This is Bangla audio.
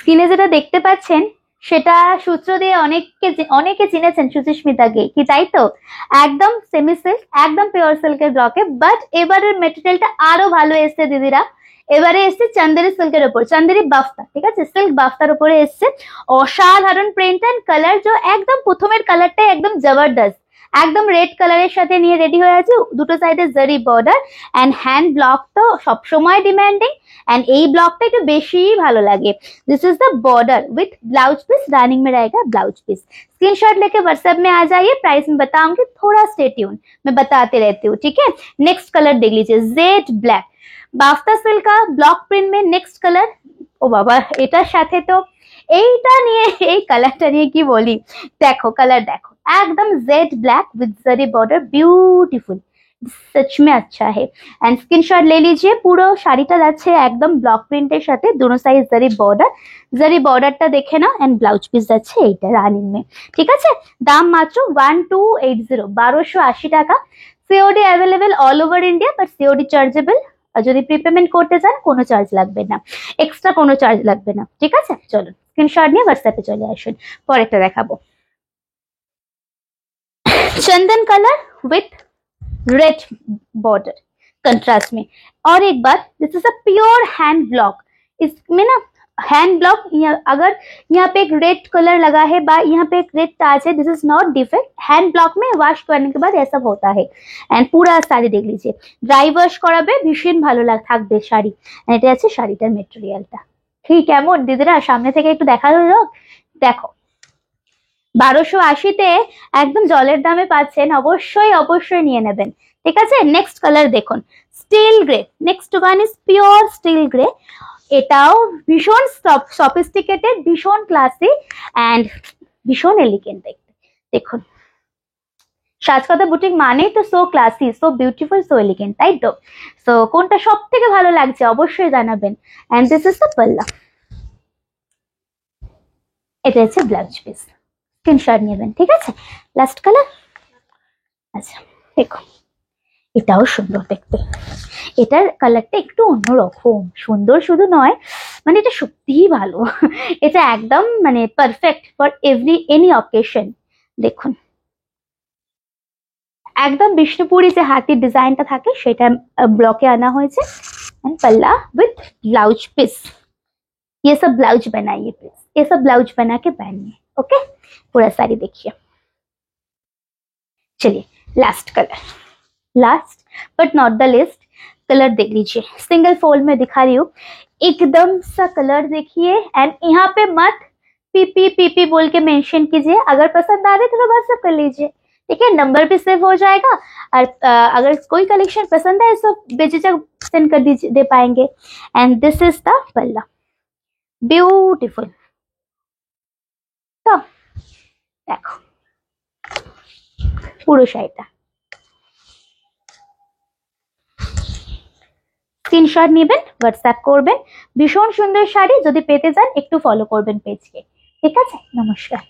স্ক্রিনে যেটা দেখতে পাচ্ছেন সেটা সূত্র দিয়ে অনেকে চিনেছেন সুচিস্মিতাকে, কি তাই তো? একদম সেমি সিল্ক, একদম পিওর সিল্কের ব্লকে, বাট এবারের মেটেরিয়ালটা আরো ভালো এসছে দিদিরা। এবারে এসছে চান্দেরি সিল্কের উপর, চান্দেরি বাফতা, ঠিক আছে, সিল্ক বাফতার উপরে এসছে। অসাধারণ প্রিন্ট অ্যান্ড কালার, যে একদম প্রথমের কালারটাই একদম জবরদস্ত, একদম রেড কালারের সাথে নিয়ে রেডি হয়ে আছে, দুটো সাইডে জারি বর্ডার অ্যান্ড হ্যান্ড ব্লক তো সবসময় ডিমান্ডিং, एंड এই ব্লকটা একটু বেশি ভালো লাগে। This is the border with blouse piece, running में रहेगा ब्लाउज पीस। स्क्रीनशॉट लेके व्हाट्सएप में आ जाइए, प्राइस में बताऊंगी, थोड़ा स्टे ट्यून, मैं बताते रहती हूँ, ठीक है। नेक्स्ट कलर देख लीजिए, जेड ब्लैक, बाफ्ता सिल्क का ब्लॉक प्रिंट में नेक्स्ट कलर। ও বাবা, এটার সাথে তো এইটা নিয়ে, এই কালারটা নিয়ে কি বলি, দেখো কালার দেখো, একদম jet black with zari border, beautiful, सच में अच्छा है। एंड स्क्रीनशॉट ले लीजिए, পুরো শাড়িটা যাচ্ছে একদম ব্লক প্রিন্টের সাথে, दोनों সাইজ জরি বর্ডারটা দেখে না, এন্ড ব্লাউজ পিস যাচ্ছে এইটা রানিং মে, ঠিক আছে। দাম মাত্র 1280, 1280 টাকা। COD available all over India, but COD chargeable, আর যদি প্রিপেমেন্ট করতে চান কোনো চার্জ লাগবে না, এক্সট্রা কোনো চার্জ লাগবে না, ঠিক আছে। চলো স্ক্রিনশট নিয়ে হোয়াটসঅ্যাপে চলে আসুন, পরেরটা দেখাবো। Chandan colour with red border contrast में। और एक बार, this is a pure hand block, इसमें ना हैंड ब्लॉक, अगर यहाँ पे एक रेड कलर लगा है बा यहाँ पे एक रेड टाच है, this is not defect, hand block में वॉश करने के बाद ऐसा होता है। एंड पूरा শাড়ি देख लीजिए, ড্রাই ওয়াশ করাবে ভীষণ ভালো থাকবে শাড়ি। এটা আছে শাড়িটার মেটেরিয়ালটা, ঠিক কেমন দিদিরা, সামনে থেকে একটু দেখা হলো, দেখো 1280-তে একদম জলের দামে পাচ্ছেন, অবশ্যই অবশ্যই নিয়ে নেবেন, ঠিক আছে। নেক্সট কালার দেখুন, still grey, next one is pure still grey, এটাও ভীষণ সফিস্টিকেটেড, ভীষণ ক্লাসি অ্যান্ড ভীষণ এলিগেন্ট দেখতে। দেখুন, সাজকতা বুটিক মানেই তো so classy, so beautiful, so elegant, তাই তো। সো কোনটা সব থেকে ভালো লাগছে অবশ্যই জানাবেন। অ্যান্ড দিস ইজ দ্য পাল্লা, এটা হচ্ছে ব্লাউজ পিস, স্ক্রিনশট নেবেন, ঠিক আছে। লাস্ট কালার, আচ্ছা দেখো, এটাও সুন্দর দেখতে, এটার কালারটা একটু অন্যরকম, সুন্দর শুধু নয়, মানে এটা সত্যিই ভালো, এটা একদম মানে পারফেক্ট ফর এনি অকেশন। দেখুন একদম বিষ্ণুপুরি যে হাতির ডিজাইনটা থাকে সেটা ব্লকে আনা হয়েছে, एंड पल्ला विथ ब्लाउज पीस, ये सब ब्लाउज बनाइए प्लीज, ये सब ब्लाउज बना के पहनिए, ओके। पूरा साड़ी देखिए। चलिए last colour, last but not the list, colour देख लीजिए, सिंगल फोल्ड में दिखा रही हूँ, एकदम सा कलर देखिए। एंड यहाँ पे मत पीपी पीपी बोल के मेंशन कीजिए, अगर पसंद आ रहे तो व्हाट्सएप कर लीजिए, ठीक है, नंबर भी सेव हो जाएगा। और अगर कोई कलेक्शन पसंद है तो बेझिझक सेंड कर दीजिए, दे पाएंगे। एंड दिस इज द पल्ला, ब्यूटीफुल। तो देखो পুরো শাড়িটা, স্ক্রিনশট নেবেন, হোয়াটসঅ্যাপ করবেন, ভীষণ সুন্দর শাড়ি, যদি পেতে চান একটু ফলো করবেন পেজকে, ঠিক আছে। নমস্কার।